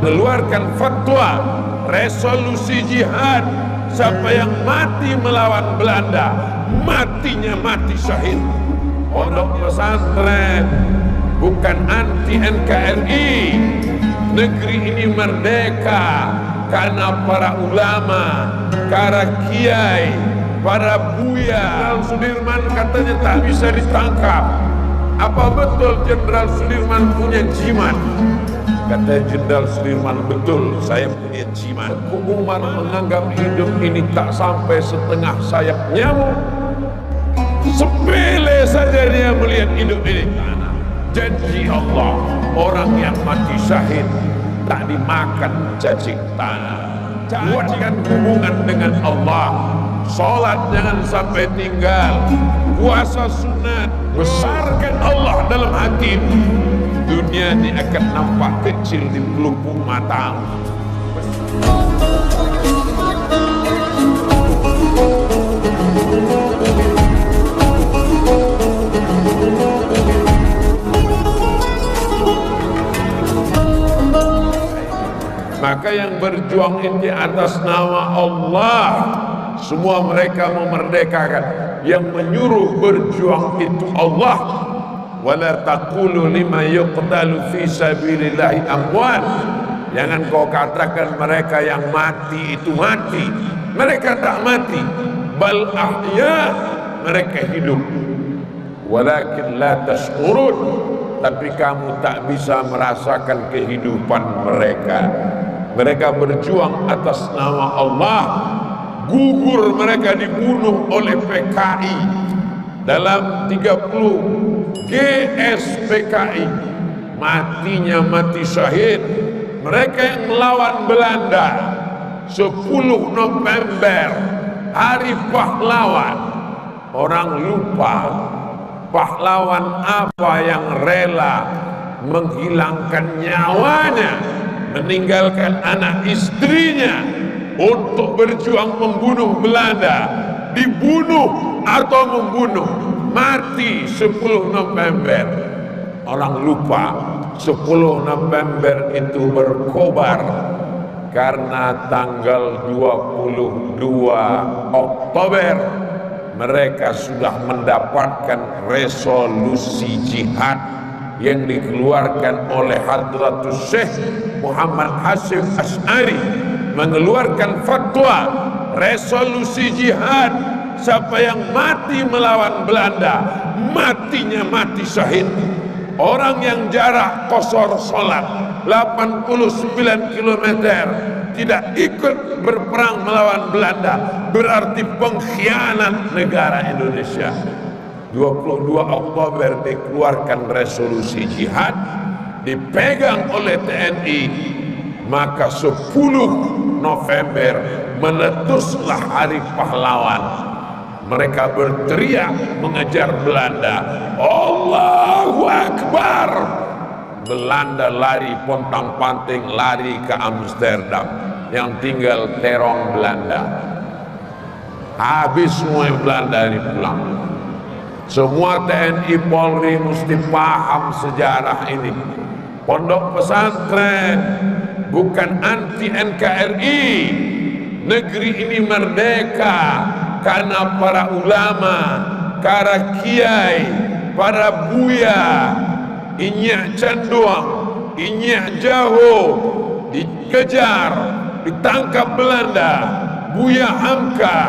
mengeluarkan fatwa resolusi jihad. Siapa yang mati melawan Belanda, matinya mati syahid. Pondok pesantren bukan anti NKRI. Negeri ini merdeka karena para ulama, para kiai, para buya. Sudirman katanya tak bisa ditangkap. Apa betul Jenderal Sudirman punya jimat? Kata Jenderal Sudirman, betul, saya punya jimat. Umar menganggap hidup ini tak sampai setengah sayap nyamuk. Sepele saja dia melihat hidup ini. Janji Allah, orang yang mati syahid tak dimakan cacing tanah. Kuatkan hubungan dengan Allah. Salat jangan sampai tinggal. Puasa sunat. Besarkan Allah dalam hati. Dunia ini akan nampak kecil di pelupuk matamu. Maka yang berjuang ini atas nama Allah, semua mereka memerdekakan. Yang menyuruh berjuang itu Allah. Wala taqulu lima yuqtalu fi sabilillahi amwat. Jangan kau katakan mereka yang mati itu mati. Mereka tak mati. Bal ahya, mereka hidup. Walakin la tash'urun, tapi kamu tak bisa merasakan kehidupan mereka. Mereka berjuang atas nama Allah. Gugur mereka dibunuh oleh PKI dalam 30 GSPKI. Matinya mati syahid. Mereka yang melawan Belanda 10 November, hari pahlawan. Orang lupa pahlawan apa yang rela menghilangkan nyawanya, meninggalkan anak istrinya untuk berjuang membunuh Belanda, dibunuh atau membunuh, mati 10 November. Orang lupa 10 November itu berkobar karena tanggal 22 Oktober mereka sudah mendapatkan resolusi jihad yang dikeluarkan oleh Hadratus Syekh Muhammad Hasyim Asy'ari, mengeluarkan fatwa resolusi jihad. Siapa yang mati melawan Belanda, matinya mati syahid. Orang yang jarak qasar salat 89 km tidak ikut berperang melawan Belanda berarti pengkhianat negara Indonesia. 22 Oktober dikeluarkan resolusi jihad, dipegang oleh TNI, maka 10 November meletuslah hari pahlawan. Mereka berteriak mengejar Belanda, Allahu Akbar. Belanda lari pontang-panting, lari ke Amsterdam. Yang tinggal terong Belanda. Habis semua Belanda ini pulang. Semua TNI Polri mesti paham sejarah ini. Pondok pesantren bukan anti NKRI. Negeri ini merdeka karena para ulama, para kiai, para buya, Inyak Canduang, Inyak Jaho dikejar, ditangkap Belanda. Buya Hamka,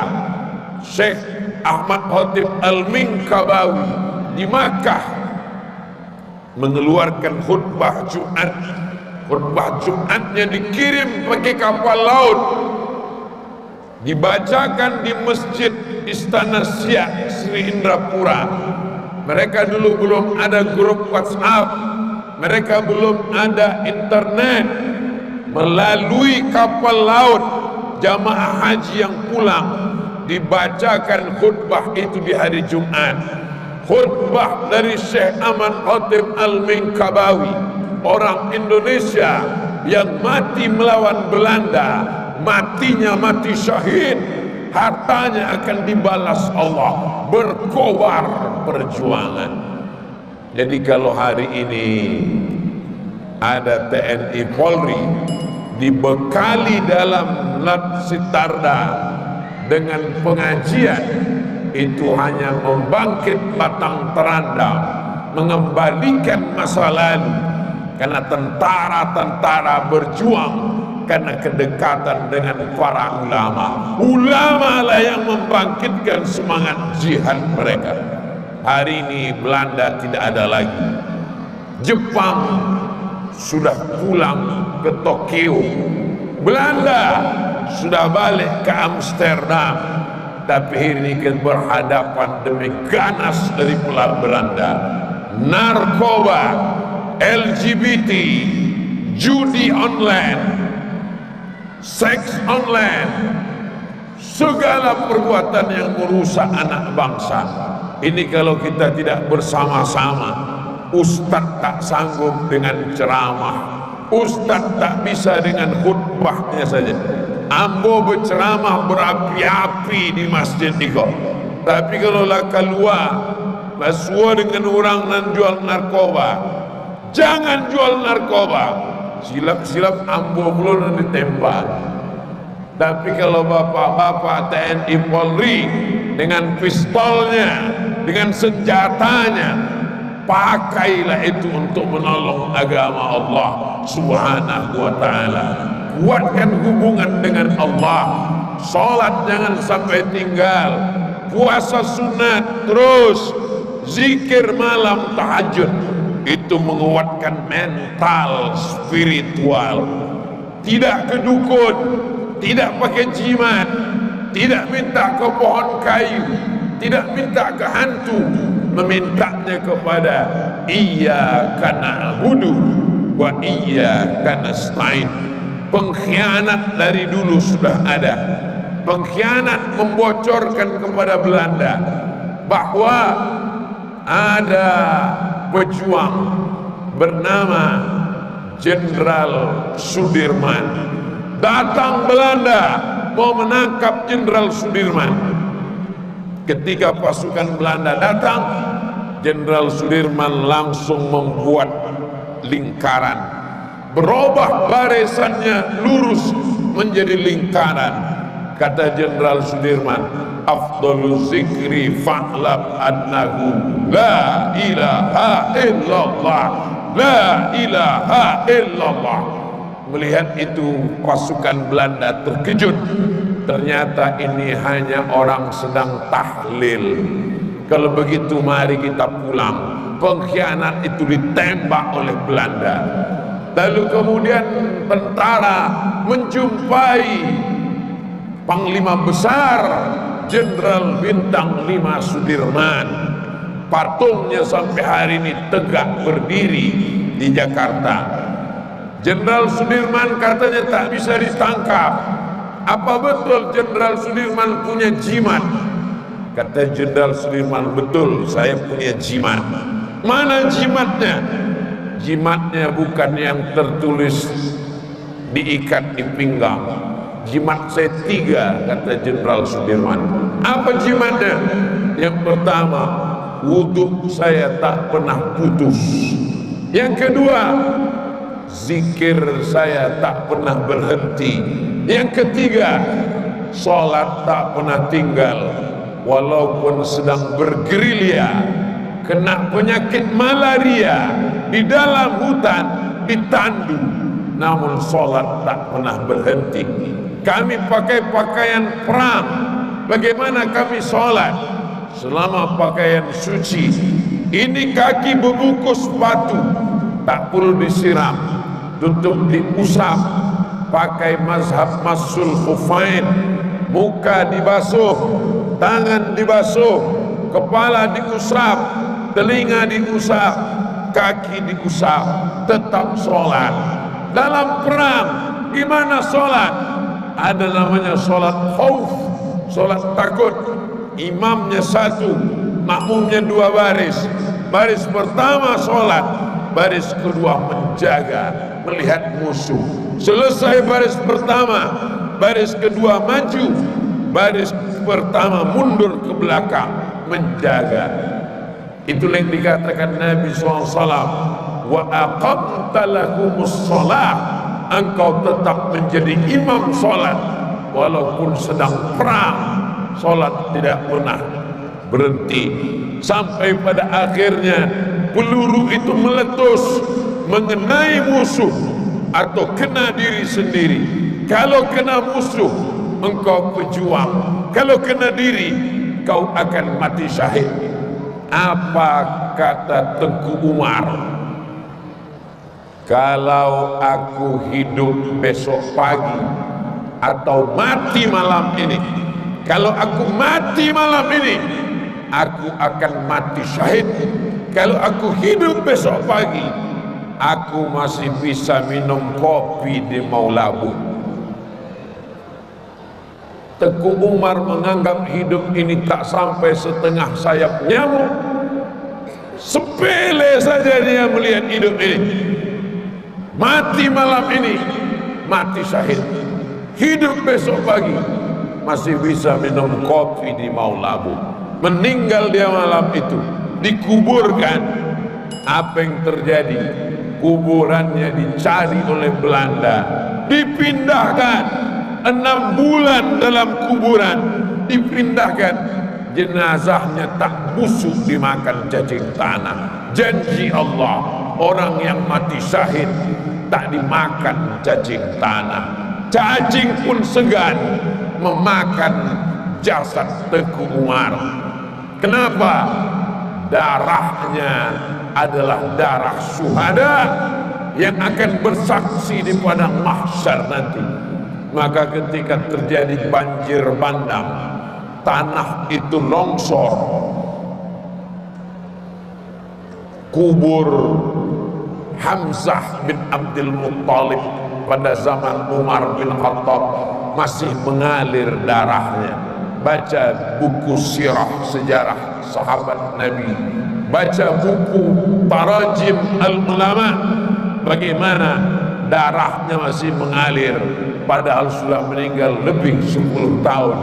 Syekh Ahmad Khatib Al-Minkabawi di Makkah mengeluarkan khutbah Jumat. Khutbah Jumatnya dikirim pakai kapal laut, dibacakan di Masjid Istana Siak Sri Indrapura. Mereka dulu belum ada grup WhatsApp, mereka belum ada internet. Melalui kapal laut jamaah haji yang pulang dibacakan khutbah itu di hari Jumat. Khutbah dari Syekh Ahmad Khatib Al-Minkabawi, orang Indonesia yang mati melawan Belanda, matinya mati syahid, hartanya akan dibalas Allah, berkobar perjuangan. Jadi kalau hari ini ada TNI Polri dibekali dalam Latsitarda dengan pengajian, itu hanya membangkit batang terandam, mengembalikan masa lalu, karena tentara-tentara berjuang karena kedekatan dengan para ulama. Ulama lah yang membangkitkan semangat jihad mereka. Hari ini Belanda tidak ada lagi, Jepang sudah pulang ke Tokyo, Belanda sudah balik ke Amsterdam, tapi hari ini kita berhadapan demi ganas dari pula Belanda. Narkoba, LGBT, judi online, seks online, segala perbuatan yang merusak anak bangsa. Ini kalau kita tidak bersama-sama, ustadz tak sanggup dengan ceramah, ustadz tak bisa dengan khutbahnya saja. Ambo berceramah berapi-api di masjid Niko, tapi kalau lah keluar basua dengan orang dan jual narkoba, jangan jual narkoba, silap-silap ambo belum ditembak. Tapi kalau bapak-bapak TNI Polri dengan pistolnya, dengan senjatanya, pakailah itu untuk menolong agama Allah Subhanahu wa ta'ala. Kuatkan hubungan dengan Allah, salat jangan sampai tinggal, puasa sunat terus, zikir malam tahajud, itu menguatkan mental spiritual. Tidak ke dukun, tidak pakai jimat, tidak minta ke pohon kayu, tidak minta ke hantu, memintanya kepada iyyaka na'budu wa iyyaka nasta'in. Pengkhianat dari dulu sudah ada. Pengkhianat membocorkan kepada Belanda bahwa ada pejuang bernama Jenderal Sudirman. Datang Belanda mau menangkap Jenderal Sudirman. Ketika pasukan Belanda datang, Jenderal Sudirman langsung membuat lingkaran, berubah barisannya lurus menjadi lingkaran. Kata Jenderal Sudirman, afdalul zikri fa'lam annahu la ilaha illallah, la ilaha illallah. Melihat itu pasukan Belanda terkejut, ternyata ini hanya orang sedang tahlil. Kalau begitu mari kita pulang. Pengkhianat itu ditembak oleh Belanda. Lalu kemudian tentara menjumpai Panglima Besar Jenderal Bintang 5 Sudirman. Patungnya sampai hari ini tegak berdiri di Jakarta. Jenderal Sudirman katanya tak bisa ditangkap. Apa betul Jenderal Sudirman punya jimat? Kata Jenderal Sudirman, betul, saya punya jimat. Mana jimatnya? Jimatnya bukan yang tertulis diikat di pinggang. Jimat saya 3, kata Jenderal Sudirman. Apa jimatnya? Yang pertama, wudhu saya tak pernah putus. Yang kedua, zikir saya tak pernah berhenti. Yang ketiga, sholat tak pernah tinggal. Walaupun sedang bergerilya, kena penyakit malaria di dalam hutan, ditandu, namun sholat tak pernah berhenti. Kami pakai pakaian perang, bagaimana kami sholat? Selama pakaian suci. Ini kaki berbungkus batu, tak perlu disiram, tutup diusap, pakai mazhab masul khufain, muka dibasuh, tangan dibasuh, kepala diusap, telinga diusap, kaki diusap, tetap sholat. Dalam perang gimana sholat? Ada namanya sholat khauf, sholat takut. Imamnya 1, makmumnya 2 baris. Baris pertama sholat, baris kedua menjaga, melihat musuh. Selesai baris pertama, baris kedua maju, baris pertama mundur ke belakang, menjaga. Itulah yang dikatakan Nabi SAW, wa aqamta lahumus shalah, engkau tetap menjadi imam salat walaupun sedang perang, salat tidak pernah berhenti sampai pada akhirnya peluru itu meletus mengenai musuh atau kena diri sendiri. Kalau kena musuh engkau pejuang, kalau kena diri kau akan mati syahid. Apa kata Tengku Umar? Kalau aku hidup besok pagi atau mati malam ini, kalau aku mati malam ini, aku akan mati syahid. Kalau aku hidup besok pagi, aku masih bisa minum kopi di Maulabu. Tengku Umar menganggap hidup ini tak sampai setengah sayap nyamuk. Sepele saja dia melihat hidup ini. Mati malam ini, mati syahid. Hidup besok pagi, masih bisa minum kopi di Maulabu. Meninggal dia malam itu, dikuburkan. Apa yang terjadi? Kuburannya dicari oleh Belanda, dipindahkan. 6 bulan dalam kuburan, dipindahkan. Jenazahnya tak busuk dimakan cacing tanah. Janji Allah, orang yang mati syahid tak dimakan cacing tanah. Cacing pun segan memakan jasad Tengku Umar. Kenapa? Darahnya adalah darah syuhada yang akan bersaksi di padang mahsyar nanti. Maka ketika terjadi banjir bandang, tanah itu longsor, kubur Hamzah bin Abdul Muttalib pada zaman Umar bin Khattab masih mengalir darahnya. Baca buku sirah sejarah sahabat Nabi, baca buku Tarajim al-Ulama, bagaimana darahnya masih mengalir padahal sudah meninggal lebih 10 tahun.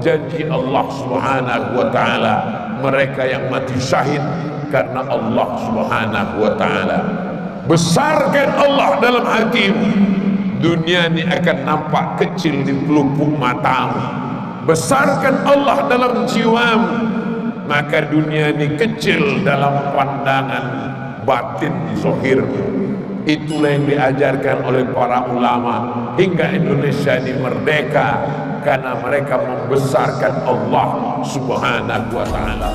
Janji Allah Subhanahu wa taala, mereka yang mati syahid karena Allah Subhanahu wa taala. Besarkan Allah dalam hatimu, dunia ini akan nampak kecil di pelupuk matamu. Besarkan Allah dalam jiwamu, maka dunia ini kecil dalam pandangan batin zahirmu. Itulah yang diajarkan oleh para ulama hingga Indonesia ini merdeka, karena mereka membesarkan Allah Subhanahu wa taala.